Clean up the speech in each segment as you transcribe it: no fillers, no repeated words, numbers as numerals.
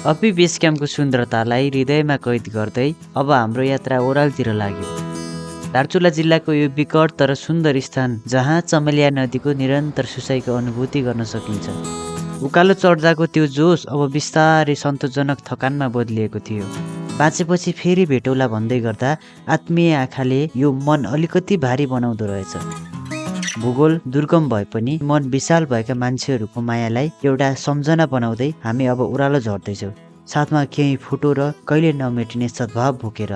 अपी बेस क्याम्पको सुन्दरतालाई हृदयमा कैद गर्दै अब हाम्रो यात्रा ओरालतिर लाग्यो। दार्चुला जिल्लाको यो विकट तर सुन्दर स्थान जहाँ चमेलिया नदीको निरन्तर सुसाइको अनुभूति गर्न सकिन्छ। उकालो चढ्दाको त्यो जोस अब बिस्तारै सन्तोषजनक थकानमा बदलिएको थियो। बाँचेपछि फेरि भेटौला भन्दै गर्दा आत्मीय आँखाले यो मन अलिकति भारी बनाउँदो रहेछ। भूगोल दुर्गम भए पनि मन विशाल भएका मान्छेहरूको मायालाई एउटा सम्झना बनाउँदै हामी अब ओह्रालो झर्दैछौँ, साथमा केही फोटो र कहिले नमेटिने सद्भाव बोकेर।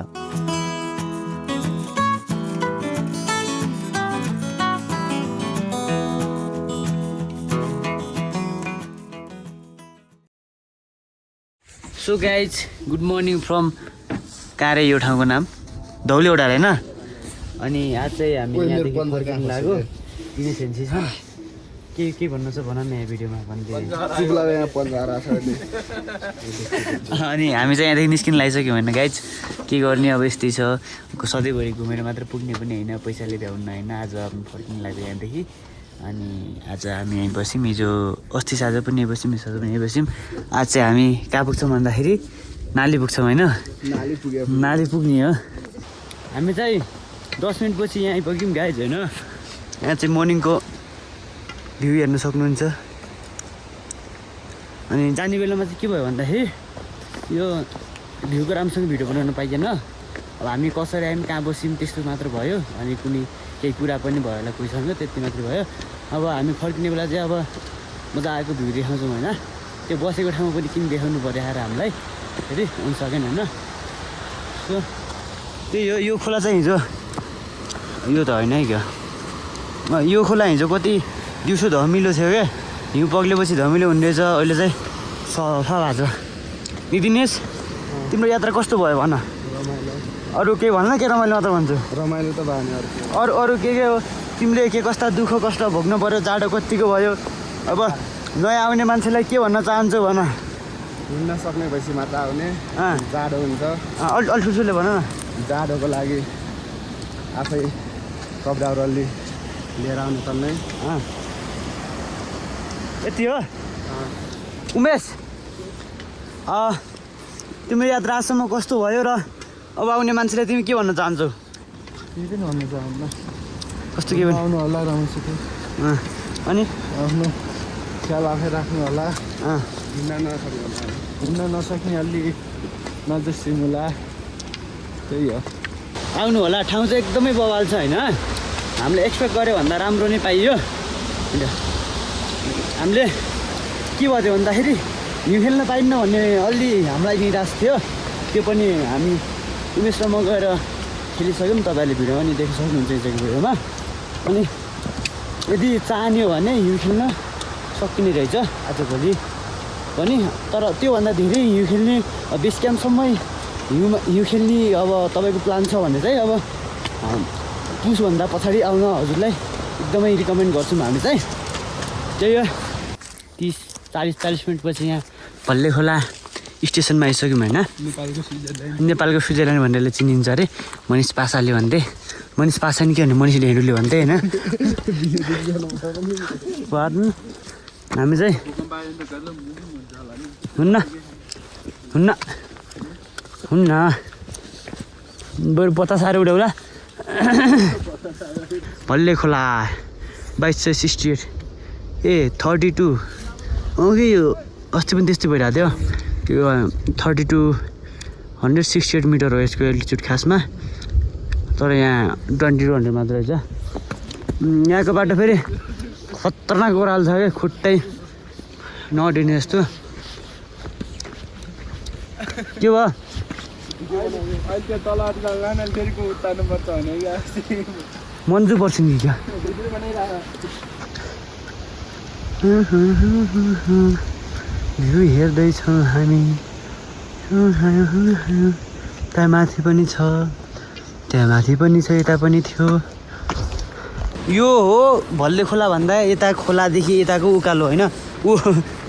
So guys good morning from कारे, यो ठाउँको नाम धौलेओडार होइन। अनि आज चाहिँ हामी यहाँदेखि फर्किनु लाग्यो। इनिसेन्सी छन् के भन्नु छ भन न यहाँ भिडियोमा भनिदिनु। अनि हामी चाहिँ यहाँदेखि निस्किन लागिसक्यौँ होइन गाइज। के गर्ने अब यस्तै छ, सधैँभरि घुमेर मात्र पुग्ने पनि होइन, पैसाले भ्याउनु होइन। आज आफ्नो फर्किनु लाग्यो यहाँदेखि। अनि आज हामी यहीँ बस्यौँ, हिजो अस्ति साँझ पनि यहीँ बस्यौँ, हिजो पनि यहीँ बस्यौँ। आज चाहिँ हामी कहाँ पुग्छौँ भन्दाखेरि नाली पुग्छौँ होइन। नाली पुग्ने हो। हामी चाहिँ 10 मिनटपछि यहाँ आइपुग्यौँ गाइज होइन। यहाँ चाहिँ मर्निङको भ्यू हेर्न सक्नुहुन्छ। अनि जाने बेलामा चाहिँ के भयो भन्दाखेरि यो भ्यूको राम्रोसँग भिडियो बनाउन पाइएन। अब हामी कसरी आयौँ, कहाँ बस्यौँ त्यस्तो मात्र भयो। अनि कुनै केही कुरा पनि भयो होला कोहीसँग, त्यति मात्र भयो। अब हामी फर्किने बेला चाहिँ अब मजा आएको भ्यू देखाउँछौँ होइन। त्यो बसेको ठाउँमा पनि किन देखाउनु पऱ्यो आएर हामीलाई, फेरि हुन सकेन होइन। सो त्यही हो। यो खोला चाहिँ हिजो यो त होइन है क्या, यो खोला हिजो कति दिउँसो धमिलो थियो क्या, हिउँ पग्लेपछि धमिलो हुने रहेछ। अहिले चाहिँ सफा भएको छ। निदिनेश तिम्रो यात्रा कस्तो भयो भन। अरू केही भन्न, के रमाइलो मात्र भन्छु। रमाइलो त भयो नि। अरू के हो तिमीले के कस्ता दुःख कष्ट भोग्नु पऱ्यो, जाडो कतिको भयो। अब नयाँ आउने मान्छेलाई के भन्न चाहन्छु भन। हिँड्न सक्ने भएपछि मात्र आउने, जाडो हुन्छ। अलि ठुल्ठुले भन न। जाडोको लागि आफै कपडाउरल्ली लिएर आउनु पर्ने। यति हो। उमेश तिम्रो यात्रा आजसम्म कस्तो भयो र अब आउने मान्छेलाई तिमी के भन्न चाहन्छौ? केही पनि भन्नु चाहन्न। कस्तो के भन्नु आउनु होला, रमाइलो। अनि आफ्नो ख्याल आफै राख्नु होला। हिँड्न नसक्ने अलि नजस्टिमुला, त्यही हो। आउनु होला। ठाउँ चाहिँ एकदमै बवाल छ होइन। हामीले एक्सपेक्ट गऱ्यो भन्दा राम्रो नै पाइयो। हामीले के भयो भन्दाखेरि हिउँ खेल्न पाइन्न भन्ने अलि हामीलाई निराश थियो। त्यो पनि हामी उमेश र म गएर खेलिसक्यौँ। तपाईँहरूले भिडियोमा नि देखि सक्नुहुन्छ यहाँको भिडियोमा। अनि यदि चाहने हो भने हिउँ खेल्न सकिने रहेछ आजभोलि पनि। तर त्योभन्दा धेरै हिउँ खेल्ने बेस क्याम्पसम्मै हिउँ खेल्ने अब तपाईँको प्लान छ भने चाहिँ अब पुसभन्दा पछाडि आउन हजुरलाई एकदमै रिकमेन्ड गर्छौँ हामी चाहिँ। त्यही हो। 30-40 मिनटपछि यहाँ भल्ले खोला स्टेसनमा आइसक्यौँ होइन। नेपालको स्विजरल्यान्ड भनेर चिनिन्छ अरे। मनिष पासाले भन्थे। मनिष पासा नि के भन्ने, मनिष ढेँडुले भन्थे होइन। हामी चाहिँ हुन्न बरु 50 साह्रो उठाउला। भल्ले खोला 2268 32 कि यो अस्ति पनि त्यस्तै भइरहेको थियो। त्यो 168 मिटर हो यसको एल्टिट्युड खासमा। तर यहाँ 2200 मात्र रहेछ। यहाँको बाटो फेरि खतरनाक ओह्रालो छ क्या, खुट्टै नडिने जस्तो। के भयो? मन्जु पर्छ नि क्या। भ्यू हेर्दैछौँ हामी। त्यहाँ माथि पनि छ, त्यहाँ माथि पनि छ, यता पनि थियो। यो हो भल्ले खोला भन्दा यता खोलादेखि यताको उकालो होइन।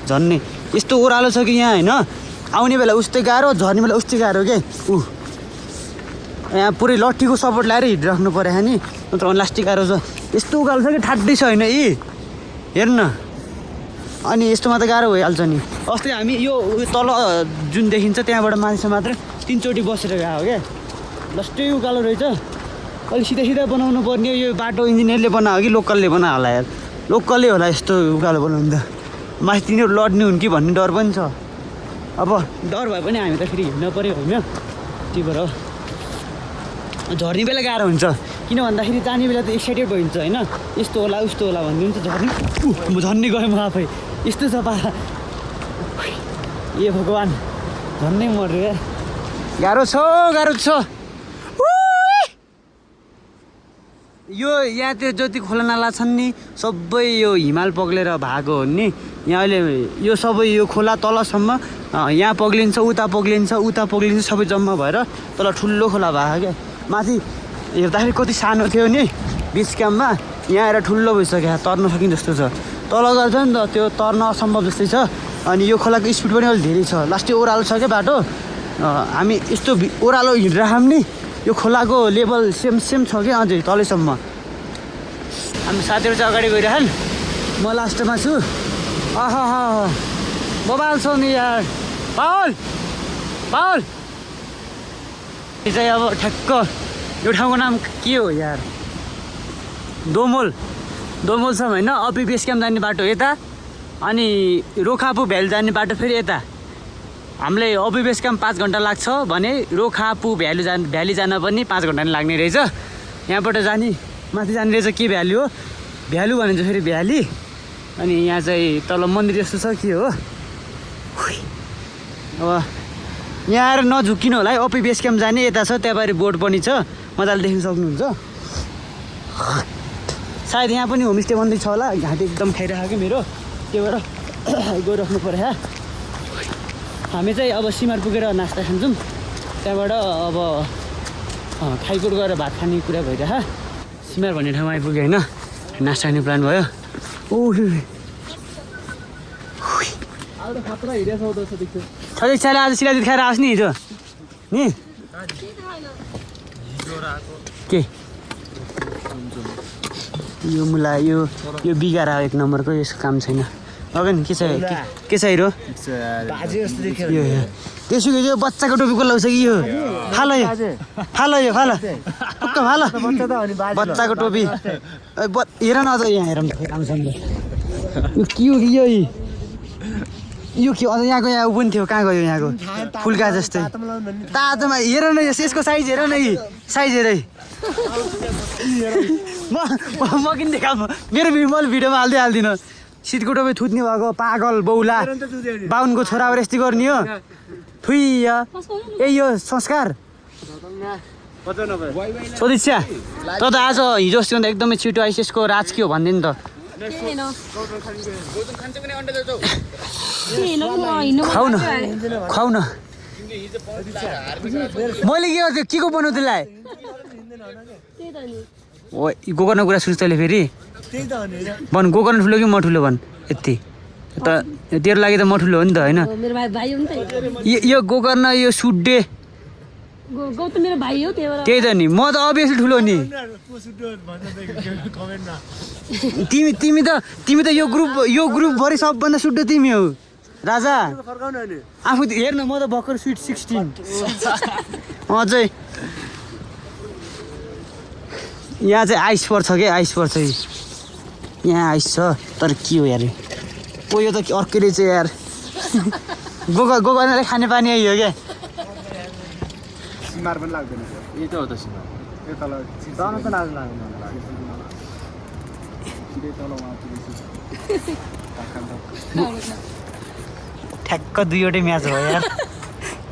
झन्ने यस्तो ओह्रालो छ कि यहाँ होइन। आउने बेला उस्तै गाह्रो, झर्ने बेला उस्तै गाह्रो के। यहाँ पुरै लट्ठीको सपोर्ट ल्याएर हिँडिराख्नु पऱ्यो नि, नत्र लास्टिक गाह्रो छ। यस्तो उकालो छ कि ठाड्दै छ होइन। यी हेर्न अनि यस्तोमा त गाह्रो भइहाल्छ नि अस्ति हामी यो तल जुन देखिन्छ त्यहाँबाट मान्छे मात्र 3 चोटि बसेर गएको क्या लस्टै उकालो रहेछ अलिक सिधा सिधा बनाउनु पर्ने यो बाटो इन्जिनियरले बनायो कि लोकलले बनायो होला यार लोकलले होला यस्तो उकालो बनाउनु त माथि तिनीहरू लड्ने हुन् कि भन्ने डर पनि छ अब डर भए पनि हामी त फेरि हिँड्न पऱ्यो होइन त्यही भएर झर्ने बेला गाह्रो हुन्छ किन भन्दाखेरि जाने बेला त एक्साइटेड भइन्छ होइन यस्तो होला उस्तो होला भन्ने हुन्छ झर्ने म झर्ने गएँ म आफै यस्तो छ पारा ए भगवान् झन्नै मर्यो यार गाह्रो छ यो यहाँ त्यो जति खोलानाला छन् नि सबै यो हिमाल पग्लेर भएको हो नि यहाँ अहिले यो सबै यो खोला तलसम्म यहाँ पग्लिन्छ उता पग्लिन्छ सबै जम्मा भएर तल ठुलो खोला भएको क्या माथि हेर्दाखेरि कति सानो थियो नि बिच क्याम्पमा यहाँ आएर ठुलो भइसक्यो तर्न सकिने जस्तो छ तल गएर छ नि त त्यो तर्न असम्भव जस्तै छ अनि यो खोलाको स्पिड पनि अलिक धेरै छ लास्टै ओह्रालो छ क्या बाटो हामी यस्तो ओह्रालो हिँडिरहेको नि यो खोलाको लेभल सेम छ क्या अझै तलैसम्म हामी साथीहरू चाहिँ अगाडि गइरहन् म लास्टमा छु बबाल छ नि यार पावल यो चाहिँ अब ठ्याक्क यो ठाउँको नाम के हो यार दोमोलसम्म होइन अपी बेस क्याम्प जाने बाटो यता अनि रोखापु भ्याली जाने बाटो फेरि यता हामीलाई अपी बेस क्याम्प 5 घन्टा लाग्छ भने रोखापु भ्याली जान पनि 5 घन्टा नै लाग्ने रहेछ यहाँबाट जाने माथि जाने रहेछ के भ्याली हो भ्यालु भनिन्छ फेरि भ्याली अनि यहाँ चाहिँ तल मन्दिर जस्तो छ के हो अब यहाँ आएर नझुक्किनु होला है अपी बेस क्याम्प जाने यता छ त्यहाँबारी बोर्ड पनि छ मजाले देख्न सक्नुहुन्छ सायद यहाँ पनि होमस्टे बन्दै छ होला घाँटी एकदम खाइरहेको कि मेरो त्यो भएर गइराख्नु पर्यो हामी चाहिँ अब सिमार पुगेर नास्ता खान्छौँ त्यहाँबाट अब खाइकोट गएर भात खाने कुरा भइरह सिमार भन्ने ठाउँमा आइपुग्यो होइन नास्ता खाने प्लान भयो सधैँ आज सिलाइदित खाएर आएको नि हिजो नि के यो मुला यो बिगार एक नम्बरको यसको काम छैन अगन के छ हिरो त्यसो यो बच्चाको टोपी कसलाई लाउँछ कि यो फाल बच्चाको टोपी हेर न अझ यहाँ हेरौँ कामसँग यो के अझ यहाँको यहाँ पनि थियो कहाँ गयो यहाँको फुल्का जस्तै तातोमा हेर न यसको साइज हेर न साइज हेरै म किन देखाउँ मेरो मैले भिडियोमा हाल्दिनँ सिटको टोपी थुत्ने भएको पागल बौला बाहुनको छोरा यस्तै गर्ने हो थुइ ए यो संस्कार सोधिच्छा त आज हिजो अस्ति भन्दा एकदमै छिटो आइसिएसको राज के हो भन्दै नि त खुवाउ न मैले के गर्थेँ के को बनाउ त्यसलाई ओ गोकर्ण कुरा सुन्छु तैँले फेरि भन् गोकर्ण ठुलो कि म ठुलो भन् यति त तेरो लागि त म ठुलो हो नि त होइन यो गोकर्ण यो सुड्डे त्यही त नि म त अभियसली ठुलो नि तिमी त यो ग्रुपभरि सबभन्दा सुड्डे तिमी हो राजा आफू हेर्न म त भर्खर स्विट 16 अझै यहाँ चाहिँ आइस पर्छ यहाँ आइस छ तर के हो यार ओ यो त अर्कै रहेछ यार गोकर्णले खाने पानी आइयो क्या सिमार पनि लाग्दैन यो त हो त सिमार यो तल जान त लाग्दैन ठ्याक्क दुईवटै म्याच भयो यार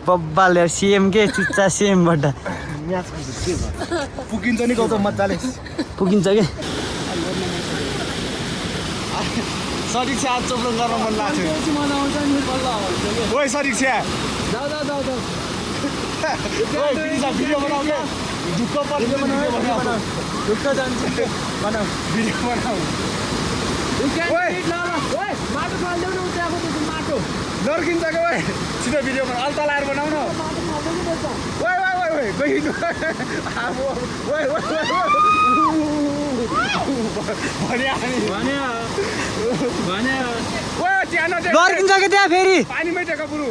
बब्बाल यार सिएम के चुच्चा सिएमबाट म्याच पुगिन्छ नि गौतम मजाले पुगिन्छ के सरिक्षा आज चोप्लन गर्न मन लाग्थ्यो ओइ सरिक्षा भिडियो बनाऊ क्या ढुक्क भिडियो बनाऊ नर्किन्छ क्या सिधै भिडियो बनाऊ अल्ता लाएर बनाऊ न गइनु अब ओइ भने ओ त्यहाँ न लड्किन्छ के त्यहाँ फेरि पानीमै टेका पुरु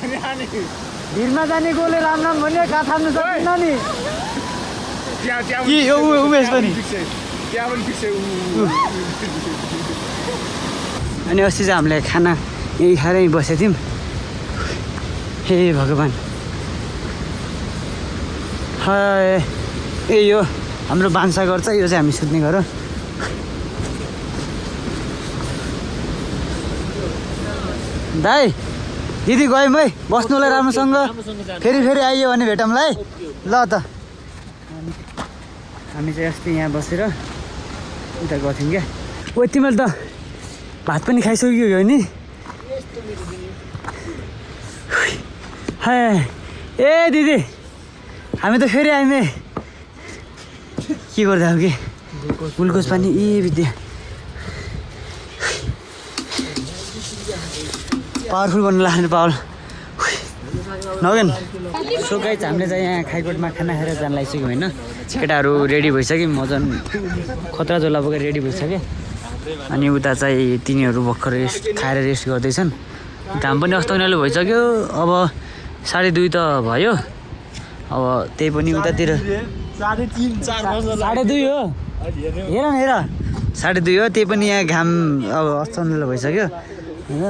भने अनि भिरमा जाने गोले राम राम भन्ने कहाँ थाम्नु सक्दैन नि त्यहाँ कि यो उमेश पनि त्यहाँ पनि फिक्सै अनि अस्ति चाहिँ हामीले खाना यहीँ खाएर यहीँ बसेको थियौँ हे भगवान् ए यो हाम्रो भान्साघर छ यो चाहिँ हामी सुत्ने घर हो दाइ दिदी गयौँ है बस्नुलाई राम्रोसँग फेरि फेरि आइयो भने भेटौँला है ल त हामी चाहिँ अस्ति यहाँ बसेर उता गर्थ्यौँ क्या ओ तिमीले त भात पनि खाइसक्यो नि ए दिदी हामी त फेरि आइमे के गर्दा हो कि ग्लुकोज पानी ए विद्या पावरफुल बन्नु लाग्ने पावल नगेन सो गाइज हामीले चाहिँ यहाँ खाइकोटमा खाना खाएर जान लागिसक्यौँ होइन केटाहरू रेडी भइसक्यो मजन खतरा झोला बोकेर रेडी भइसक्यो अनि उता चाहिँ तिनीहरू भर्खर रेस्ट खाएर रेस्ट गर्दैछन् घाम पनि अस्ताउनाले भइसक्यो अब 2:30 त भयो अब त्यही पनि उतातिर 2:30 हो हेर न हेर 2:30 हो त्यही पनि यहाँ घाम अब अस्ताउनाले भइसक्यो होइन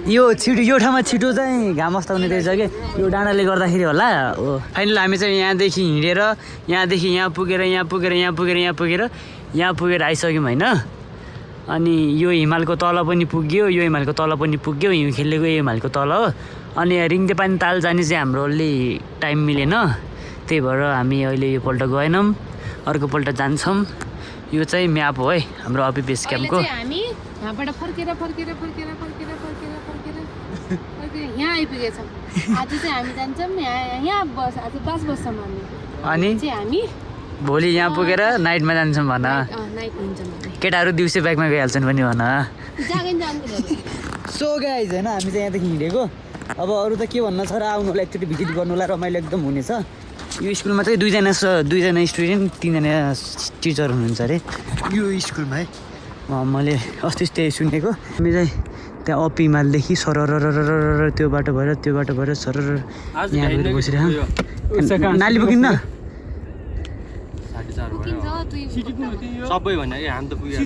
यो छिटो यो ठाउँमा छिटो चाहिँ घाम अस्ताउने रहेछ कि यो डाँडाले गर्दाखेरि होला हो फाइनल हामी चाहिँ यहाँदेखि हिँडेर यहाँदेखि यहाँ पुगेर आइसक्यौँ होइन अनि यो हिमालको तल पनि पुग्यो यो हिमालको तल पनि पुग्यो हिउँ खेलेको यो हिमालको तल हो अनि रिङ्देपानी ताल जाने चाहिँ हाम्रो अलि टाइम मिलेन त्यही भएर हामी अहिले योपल्ट गएनौँ अर्कोपल्ट जान्छौँ यो चाहिँ म्याप हो है हाम्रो अपी बेस क्याम्पको हामी यहाँबाट फर्केर यहाँ आइपुगेछौँ आज चाहिँ हामी जान्छौँ यहाँ आज बस्छौँ अनि हामी भोलि यहाँ पुगेर नाइटमा जान्छौँ भन नाइट हुन्छौँ केटाहरू दिउँसो बाइकमा गइहाल्छन् पनि भन जान्छ सो गाइज होइन हामी चाहिँ यहाँदेखि हिँडेको अब अरू त के भन्न छ र आउनु होला एकचोटि भिजिट गर्नुलाई रमाइलो एकदम हुनेछ यो स्कुलमा चाहिँ दुईजना स्टुडेन्ट 3जना टिचर हुनुहुन्छ अरे यो स्कुलमा है मैले अस्ति त्यही सुनेको हामी चाहिँ त्यहाँ अप हिमालदेखि सरर त्यो बाटो भएर सरर यहाँ गएर बसिरहेको नाली पुगिन्न सबै भने के हामी त पुग्यो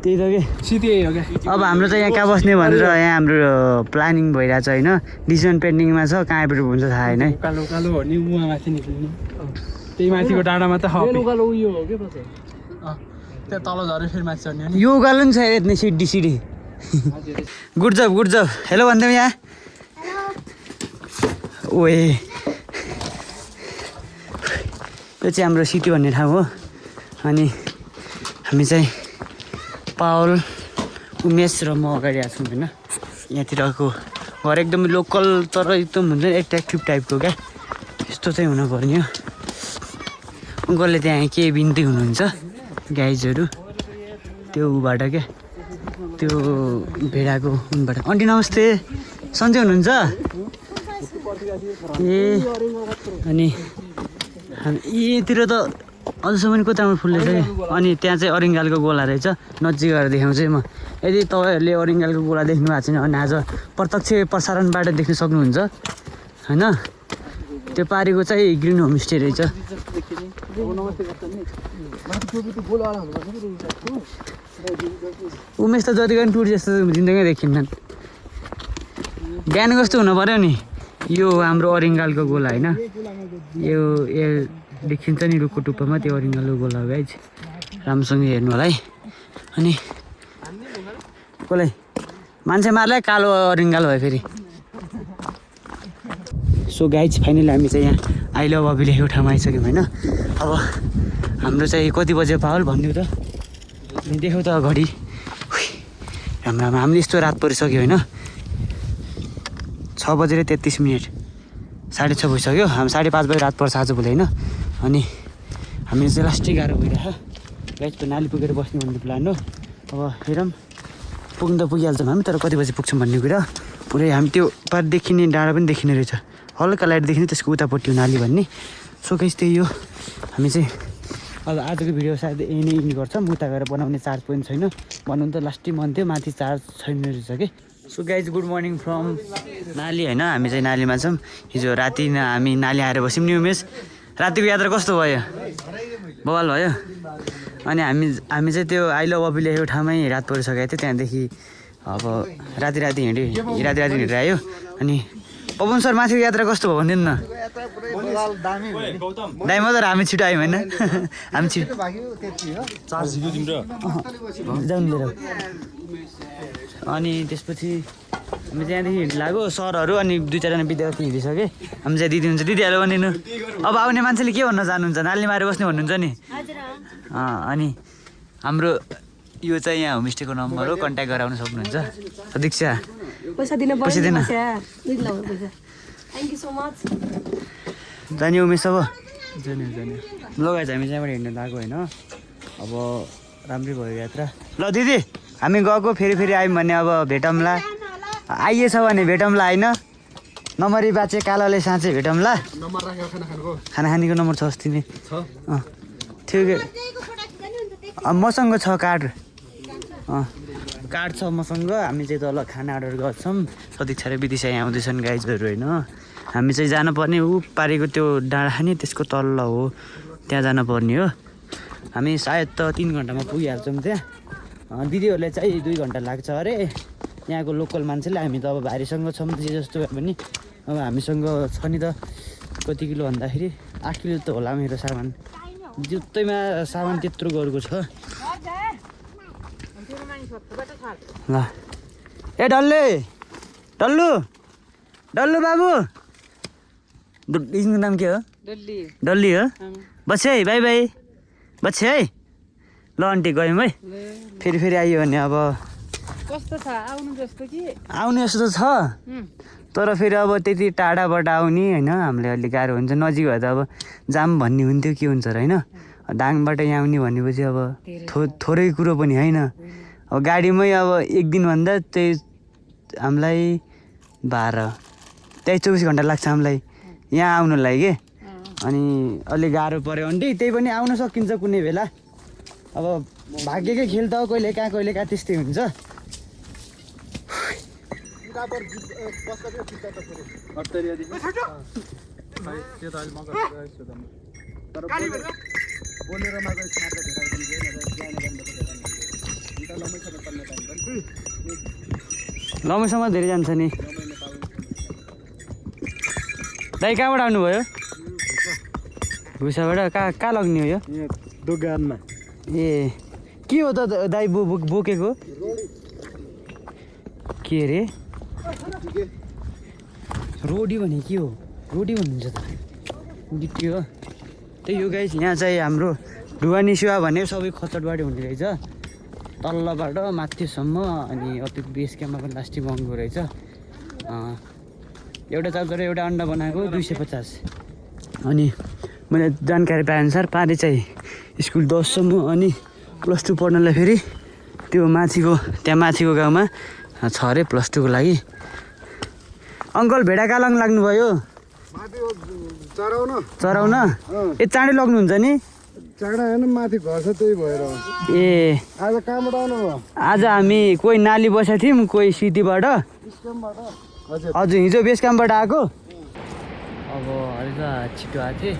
त्यही त के सिधै हो क्या अब हाम्रो चाहिँ यहाँ कहाँ बस्ने भनेर यहाँ हाम्रो प्लानिङ भइरहेछ होइन डिसिजन पेन्डिङमा छ कहाँ एप्रुभ हुन्छ थाहा होइन उकालो उकालो हो नि उहाँ माथि निक्लिने त्यही माथिको डाँडामा त उकालो उयो हो के त्यहाँ तल झऱ्यो फेरि माथि चढ्ने यो उकालो नि छ यति सिडी गुड जब हेलो भन्दै यहाँ ओए यो चाहिँ हाम्रो सिटी भन्ने ठाउँ हो अनि हामी चाहिँ पावल उमेश र म अगाडि आएको छौँ होइन यहाँतिरको घर एकदम लोकल तर एकदम हुन्छ नि एट्र्याक्टिभ टाइपको क्या यस्तो चाहिँ हुनुपर्ने हो अङ्कलले त्यहाँ के बिन्ती हुनुहुन्छ गाइजहरू त्यो उबाट क्या त्यो भेडाको उनबाट आन्टी नमस्ते सन्चै हुनुहुन्छ ए अनि यहीँतिर त अझसम्म कता राम्रो फुल्दैछ कि अनि त्यहाँ चाहिँ अरिङ्गालको गोला रहेछ नजिक गएर देखाउँछु म यदि तपाईँहरूले अरिङ्गालको गोला देख्नु भएको छैन अनि आज प्रत्यक्ष प्रसारणबाट देख्न सक्नुहुन्छ होइन त्यो पारेको चाहिँ ग्रिन होमस्टे रहेछ उमेश त जति पनि टुर जस्तो जिन्दगी देखिन्नन् बिहान कस्तो हुनु पऱ्यो नि यो हाम्रो अरिङ्गालको गोला होइन यो देखिन्छ नि रुखको टुप्पोमा त्यो अरिङ्गालको गोला हो गाइज राम्रोसँग हेर्नु होला है अनि कसलाई मान्छे मार्लै कालो अरिङ्गाल भयो फेरि सो गाइज फाइनली हामी चाहिँ यहाँ आई लभ अबी लेखेको ठाउँमा आइसक्यौँ होइन अब हाम्रो चाहिँ कति बजे पावल भनिदिउँ त देखाउ त घडी राम्रो हामीले यस्तो रात परिसक्यो होइन 6:33 6:30 भइसक्यो हामी 5:30 बजी रात पर्छ आज भोलि होइन अनि हामीले चाहिँ लास्टै गाह्रो भइरहेको गाइज त्यो नाली पुगेर बस्ने भन्ने प्लान हो अब हेरौँ पुग्नु त पुगिहाल्छौँ हामी तर कति बजी पुग्छौँ भन्ने कुरा पुरै हामी त्यो पार देखिने डाँडा पनि देखिने रहेछ हल्का लाइट देख्ने त्यसको उतापट्टि नाली भन्ने सो गाइस त्यही हो हामी चाहिँ अब आजको भिडियो सायद यही नै इन्ड गर्छौँ उता गएर बनाउने चार्ज पनि छैन बनाउनु त लास्टै मन थियो माथि चार्ज छैन रहेछ कि so guys good morning from नाली होइन हामी चाहिँ नालीमा छौँ हिजो राति हामी नाली आएर बस्यौँ नि उमेश रातिको यात्रा कस्तो भयो बवाल भयो अनि हामी चाहिँ त्यो आई लभ अबी लेखेको ठाउँमै रात परिसकेको थियो त्यहाँदेखि अब राति हिँडेर आयो अनि पवन सर माथिको यात्रा कस्तो भयो भनिदिनु न दामी तर हामी छिटो आयौँ होइन हामी छिटो जाउँ लिएर अनि त्यसपछि हामी त्यहाँदेखि लाग्यो सरहरू अनि 2-4जना विद्यार्थी हिँडिसके हामी चाहिँ दिदी हुन्छ दिदीहरू भनिदिनु अब आउने मान्छेले के भन्न चाहनुहुन्छ नाली मारेर बस्ने भन्नुहुन्छ नि अनि हाम्रो यो चाहिँ यहाँ होमस्टेको नम्बर हो कन्ट्याक्ट गराउन सक्नुहुन्छ दीक्षा पैसा दिन जाने उमेश अब लगाएछ हामी चाहिँ हिँड्न लागेको होइन अब राम्रै भयो यात्रा ल दिदी हामी गएको फेरि आयौँ भने अब भेटौँला आइएछ भने भेटौँला होइन नम्बरी बाँचे कालोले साँचे भेटौँला खाना खानेको नम्बर छ अस्ति नै थियो कि मसँग छ कार्ड कार्ड छ मसँग हामी चाहिँ तल खाना अर्डर गर्छौँ सदीक्षा र विदिशा यहाँ आउँदैछन् गाइजहरू होइन हामी चाहिँ जानुपर्ने ऊ पारेको त्यो डाँडा नि त्यसको तल्ल हो त्यहाँ जानुपर्ने हो हामी सायद त 3 घन्टामा पुगिहाल्छौँ त्यहाँ दिदीहरूलाई चाहिँ 2 घन्टा लाग्छ अरे यहाँको लोकल मान्छेले हामी त अब भारीसँग छौँ जे जस्तो भए पनि अब हामीसँग छ नि त कति किलो भन्दाखेरि 8 किलो त होला मेरो सामान जुत्तैमा सामान त्यत्रो गएको छ ल ए डल्लु बाबु इसको नाम के हो डल्ली हो बस है बाई बाई बस है ल आन्टी गयौँ है फेरि आइयो भने अब कस्तो छ आउनु जस्तो कि आउने जस्तो छ तर फेरि अब त्यति टाढाबाट आउने होइन हामीले अलिक गाह्रो हुन्छ नजिक भए त अब जाम भन्ने हुन्थ्यो के हुन्छ र होइन दाङबाट यहाँ आउने भनेपछि अब थोरै कुरो पनि होइन अब गाडीमै अब 1 दिनभन्दा त्यही हामीलाई 24 घन्टा लाग्छ हामीलाई यहाँ आउनुलाई के अनि अलिक गाह्रो पऱ्यो आन्टी त्यही पनि आउन सकिन्छ कुनै बेला अब भाग्यकै खेल त कहिले कहाँ त्यस्तै हुन्छ लमैसम्म धेरै जान्छ नि दाइ कहाँबाट आउनुभयो भुसाबाट कहाँ लग्ने हो यो दोकानमा ए के हो त दाइ बोकेको के अरे रोडी भने के हो रोडी भन्नुहुन्छ त गिटी हो त्यही हो गाइस यहाँ चाहिँ हाम्रो ढुवानी सेवा भने सबै खचटबाटै हुने रहेछ तल्लोबाट माथिसम्म अनि अति बेस क्याम्पमा पनि लास्टै महँगो रहेछ एउटा चार्जर एउटा अन्डा बनाएको 250 अनि मैले जानकारी पाएअनुसार पारे चाहिँ स्कुल 10सम्म अनि +2 पढ्नलाई फेरि त्यो त्यहाँ माथिको गाउँमा छ अरे +2 को लागि अङ्कल भेडा कालङ लाग्नुभयो चराउन ए चाँडै लग्नुहुन्छ नि चाँडा होइन माथि घर छ त्यही भएर ए आज कहाँबाट आउनुभयो आज हामी कोही नाली बसेको थियौँ कोही सिटीबाट हजुर हिजो बेस क्याम्पबाट आएको अब हल्का छिटो आएको थिएँ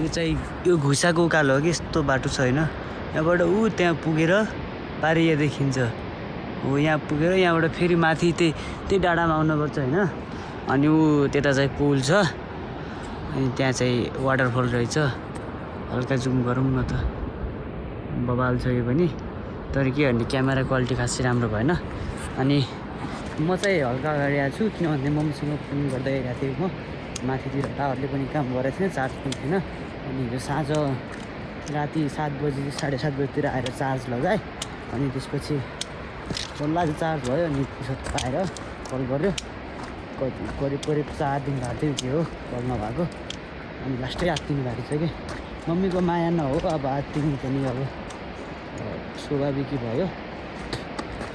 यो चाहिँ यो घुसाको उकालो हो कि यस्तो बाटो छ होइन यहाँबाट त्यहाँ पुगेर पारि यहाँ देखिन्छ हो यहाँ पुगेर यहाँबाट फेरि माथि त्यही डाँडामा आउनुपर्छ होइन अनि त्यता चाहिँ पुल छ अनि त्यहाँ चाहिँ वाटरफल रहेछ हल्का जुम गरौँ न त बबाल छ यो पनि तर के भन्ने क्यामेरा क्वालिटी खासै राम्रो भएन अनि म चाहिँ हल्का अगाडि आएको छु किनभने मम्मीसँग फोन गर्दै आएको थिएँ म माथितिर टावरले पनि काम गरेको थिएन चार्ज पनि थिएन अनि हिजो साँझ राति 7 बजी 7:30 बजीतिर आएर चार्ज लगाएँ अनि त्यसपछि बल्ल चार्ज भयो अनि फुर्सद पाएर कल गऱ्यो करिब 4 दिन भएको थियो के हो कल नभएको अनि लास्टै आत्तिनु भएको छ कि मम्मीको माया नहो अब आत्तिनु पनि अब स्वाभाविकै भयो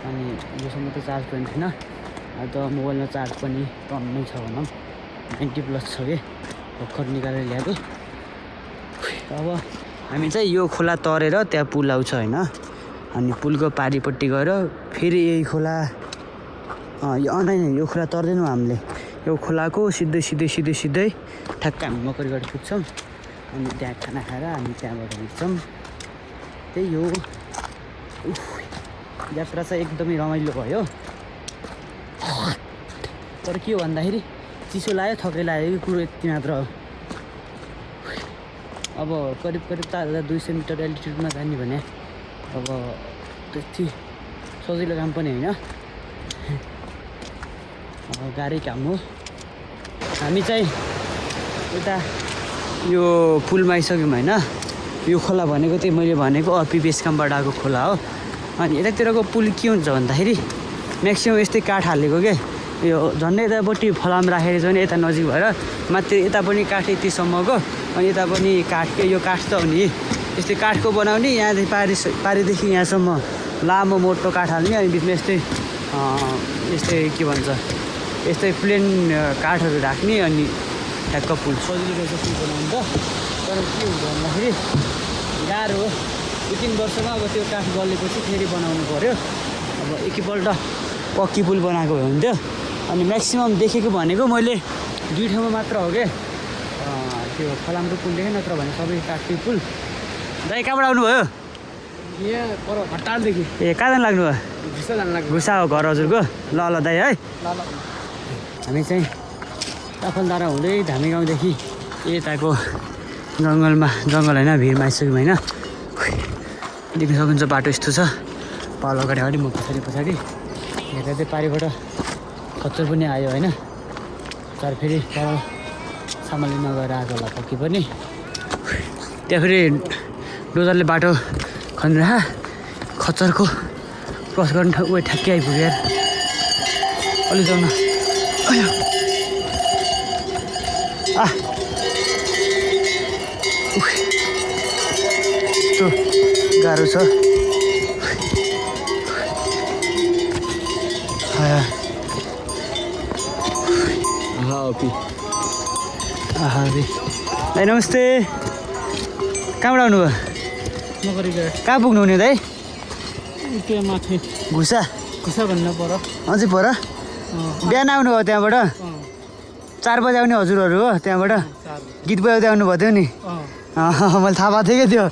अनि योसम्म त चार्ज पनि थिएन अब त मोबाइलमा चार्ज पनि टन्नै छ भनौँ 90+ छ कि भर्खर निकालेर ल्याएको। अब हामी चाहिँ यो खोला तरेर त्यहाँ पुल आउँछ होइन, अनि पुलको पारिपट्टि गएर फेरि यही खोला यो खोला तर्दैनौँ हामीले, यो खोलाको सिधै ठ्याक्क हामी मकरीगढ पुग्छौँ। अनि त्यहाँ खाना खाएर हामी त्यहाँबाट हिँड्छौँ। त्यही हो, यात्रा चाहिँ एकदमै रमाइलो भयो। तर के हो भन्दाखेरि चिसो लाग्यो, थकै लाग्यो कि कुरो यति मात्र हो। अब करिब 4200 मिटर एल्टिट्युडमा जाने भने अब त्यति सजिलो काम पनि होइन, गाह्रै काम हो। हामी चाहिँ यता यो पुलमा आइसक्यौँ होइन। यो खोला भनेको चाहिँ मैले भनेको पिपिएस कामबाट आएको खोला हो। अनि यतातिरको पुल के हुन्छ भन्दाखेरि म्याक्सिमम् यस्तै काठ हालेको के, यो झन्डै यतापट्टि फलाम राखेर चाहिँ यता नजिक भएर माथि यता पनि काठ यतिसम्मको, अनि यता पनि काठकै, यो काठ त हो नि, यस्तै काठको बनाउने, यहाँदेखि पारिदेखि यहाँसम्म लामो मोटो काठ हाल्ने, अनि बिचमा यस्तै के भन्छ यस्तै प्लेन काठहरू राख्ने, अनि ठ्याक्क पुल सजिलो रहेछ पुल बनाउनु त। तर के हुन्छ भन्दाखेरि गाह्रो हो, 2-3 वर्षमा अब त्यो काठ गलेपछि फेरि बनाउनु पऱ्यो। अब एकैपल्ट पक्की पुल बनाएको भए हुन्थ्यो। अनि म्याक्सिमम् देखेको भनेको मैले 2 ठाउँमा मात्र हो क्या, त्यो फलामको पुल देखेँ, नत्र भने सबै काठकै पुल। दाइ कहाँबाट आउनुभयो? यहाँ पर हटालदेखि। ए कहाँ जानु लाग्नुभयो? घुसा जानु लाग्यो। घुसा हो घर हजुरको? ल दाइ है। हामी चाहिँ ताफलधारा हुँदै धामी गाउँदेखि यताको जङ्गल होइन भिरमा आइसक्यौँ होइन। देख्न सक्नुहुन्छ बाटो यस्तो छ, पाल अगाडि म पछाडि हेर्दा चाहिँ पारिबाट खच्चर पनि आयो होइन। तर फेरि पर सम्हाली नगएर आएको होला पक्की पनि। त्यहाँ फेरि डोजरले बाटो खनिरह खच्चरको क्रस गर्नु उयो ठ्याक्कै आइपुग्यो यार। अलि जाउँ न। यस्तो गाह्रो छ। दाइ नमस्ते, कहाँबाट आउनुभयो? कहाँ पुग्नु हुने दाइ? त्यो माथि घुसा भन्नु पर अझै पर बिहान आउनुभयो त्यहाँबाट? 4 बजे आउने हजुरहरू हो त्यहाँबाट? गीत बजाउँदै आउनुभएको थियो नि? मैले थाहा पाएको थिएँ क्या त्यो।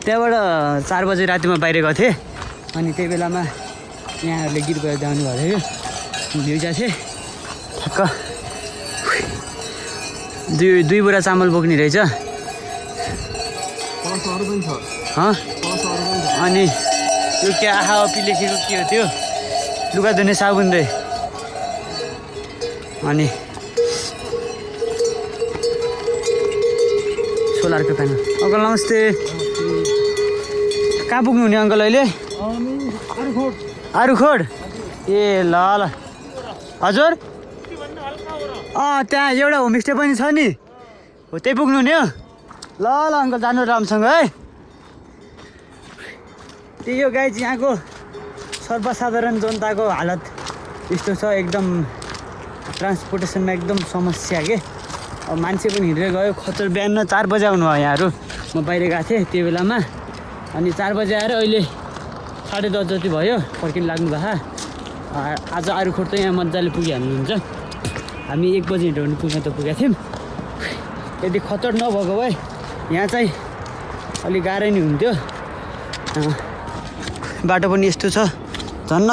त्यहाँबाट 4 बजे रातिमा बाहिर गएको थिएँ, अनि त्यही बेलामा यहाँहरूले गीत बजाउँदै आउनुभएको थियो कि भ्यू थिएँ ठक्क। 2 बोरा चामल बोक्ने रहेछ। अनि यो के आहा अपी लेखेको के हो त्यो? लुगा धुने साबुन रे। अनि सोलरको प्यानल। अङ्कल नमस्ते, कहाँ पुग्नु हुने अङ्कल अहिले? आरुखोड। ए ल हजुर, त्यहाँ एउटा होमस्टे पनि छ नि, हो त्यही पुग्नु हुने हो? ल अङ्कल जानु राम्रोसँग है। त्यही हो गाइज, यहाँको सर्वसाधारण जनताको हालत यस्तो छ, एकदम ट्रान्सपोर्टेसनमा एकदम समस्या के। अब मान्छे पनि हिँडेर गयो। खच्चर बिहान 4 बजे आउनु भयो यहाँहरू, म बाहिर गएको थिएँ त्यो बेलामा। अनि 4 बजे आएर अहिले 10:30 जति भयो फर्किनु लाग्नु भएको। आज आरुखोट त यहाँ मजाले पुगिहाल्नुहुन्छ। हामी 1 बजी हिँड्यो भने पुग्न त पुगेका थियौँ। यदि खच्चर नभएको भए यहाँ चाहिँ अलिक गाह्रै नै हुन्थ्यो। बाटो पनि यस्तो छ, झन्न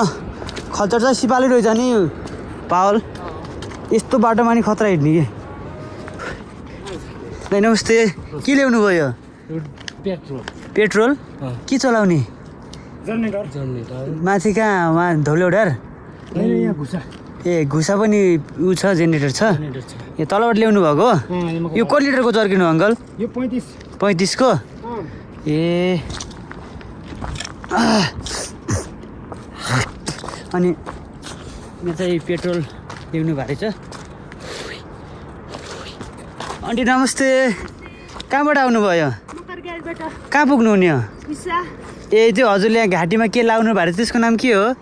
खच्चर चाहिँ सिपालु रहेछ नि पावल। यस्तो बाटोमा नि खतरा हिँड्ने कि। दाइ नमस्ते, के ल्याउनु भयो? पेट्रोल के चलाउने? माथि कहाँ उहाँ धौलेउडार? ए घुसा पनि ऊ छ, जेनेरेटर छ। ए तलबाट ल्याउनु भएको? यो कति लिटरको जर्किनु अङ्कल? यो 35 को? ए अनि यहाँ चाहिँ पेट्रोल ल्याउनु भएको रहेछ। आन्टी नमस्ते, कहाँबाट आउनुभयो? कहाँ पुग्नु हुने हो? ए त्यो हजुरले यहाँ घाँटीमा के लाउनु भएको छ त्यसको नाम के हो?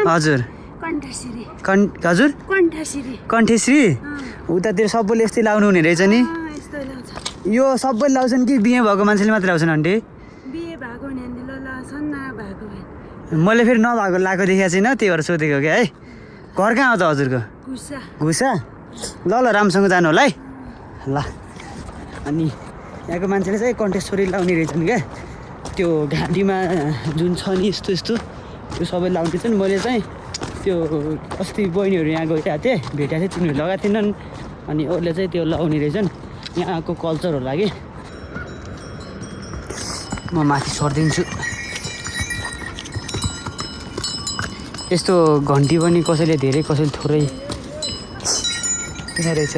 हजुर हजुर कण्ठश्री कण्ठेश्री उतातिर सबैले यस्तै लाउनु हुने रहेछ नि यस्तो लाउँछ यो सबैले लाउँछन् कि बिहे भएको मान्छेले मात्रै लाउँछन् आन्टी बिहे भएको हुनेहरूले लाउँछन् नभएको भएन मैले फेरि नभएको लाएको देखेको छैन त्यही भएर सोधेको क्या है घर कहाँ हो त हजुरको गुसा घुसा ल ल राम्रोसँग जानु होला है ल अनि यहाँको मान्छेले चाहिँ कण्ठेश्वरी लाउने रहेछन् क्या त्यो घाँटीमा जुन छ नि यस्तो यस्तो त्यो सबै लाउने रहेछन् मैले चाहिँ त्यो अस्ति बहिनीहरू यहाँ गइरहेको थिएँ भेटेको थिएँ तिनीहरू लगाएको थिएनन् अनि अरूले चाहिँ त्यो लाउने रहेछन् यहाँको कल्चर होला कि म माथि सर्दिन्छु यस्तो घन्टी पनि कसैले धेरै कसैले थोरै किन रहेछ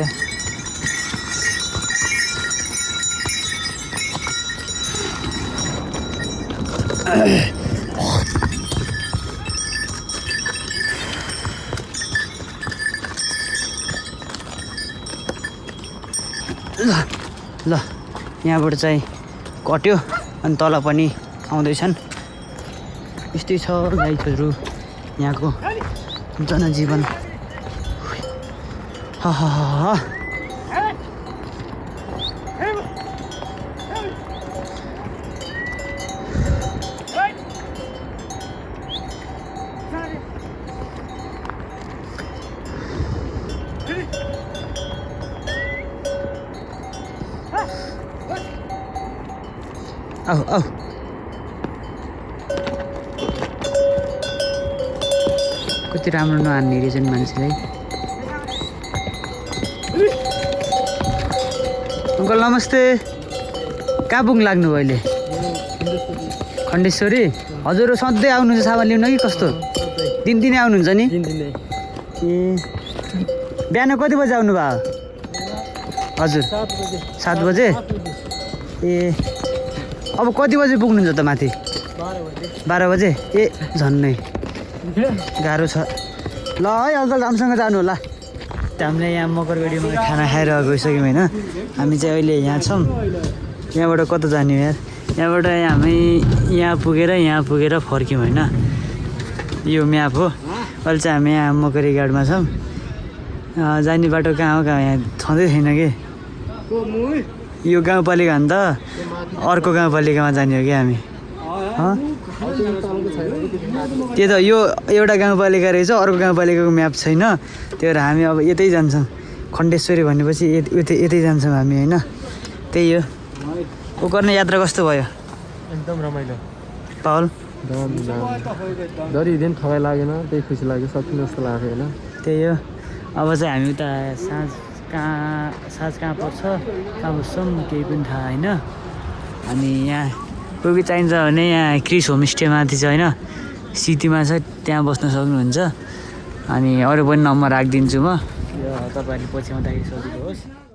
ल ल यहाँबाट चाहिँ कट्यो अनि तल पनि आउँदैछन् यस्तै छ गाइजहरू यहाँको जनजीवन हा आऊ आऊ कति राम्रो नहान्ने रहेछन् मान्छेलाई अङ्कल नमस्ते कहाँ पुग्नु लाग्नु भयो अहिले खण्डेश्वरी हजुर सधैँ आउनुहुन्छ सामान लिनु कि कस्तो दिनदिनै आउनुहुन्छ नि ए बिहान कति बजी आउनु भयो हजुर 7 बजे ए अब कति बजी पुग्नुहुन्छ त माथि 12 बजे ए झन्नै गाह्रो छ ल है अङ्कल राम्रोसँग जानु होला हामीले यहाँ मकरगढीमा खाना खाएर गइसक्यौँ होइन हामी चाहिँ अहिले यहाँ छौँ यहाँबाट कता जाने यार यहाँबाट हामी यहाँ पुगेर फर्क्यौँ होइन यो म्याप हो अहिले चाहिँ हामी यहाँ मकरी घाटमा छौँ जाने बाटो कहाँ हो कहाँ यहाँ छँदै छैन कि यो गाउँपालिका भन्दा अर्को गाउँपालिकामा जाने हो कि हामी त्यो त यो एउटा गाउँपालिका रहेछ अर्को गाउँपालिकाको म्याप छैन त्यही भएर हामी अब यतै जान्छौँ खण्डेश्वरी भनेपछि यतै जान्छौँ हामी होइन त्यही हो गोकर्ण यात्रा कस्तो भयो एकदम रमाइलो पावल जरि दिन थकाइ लागेन त्यही खुसी लाग्यो सकिने जस्तो लाग्यो होइन त्यही हो अब चाहिँ हामी उता साँझ कहाँ पर्छ कहाँ बस्छौँ केही पनि थाहा होइन अनि यहाँ कोही कोही चाहिन्छ भने यहाँ क्रिस होमस्टे माथि छ होइन सिटीमा छ त्यहाँ बस्न सक्नुहुन्छ अनि अरू पनि नम्बर राखिदिन्छु म तपाईँहरूले पछि आउँदाखेरि सजिलो होस्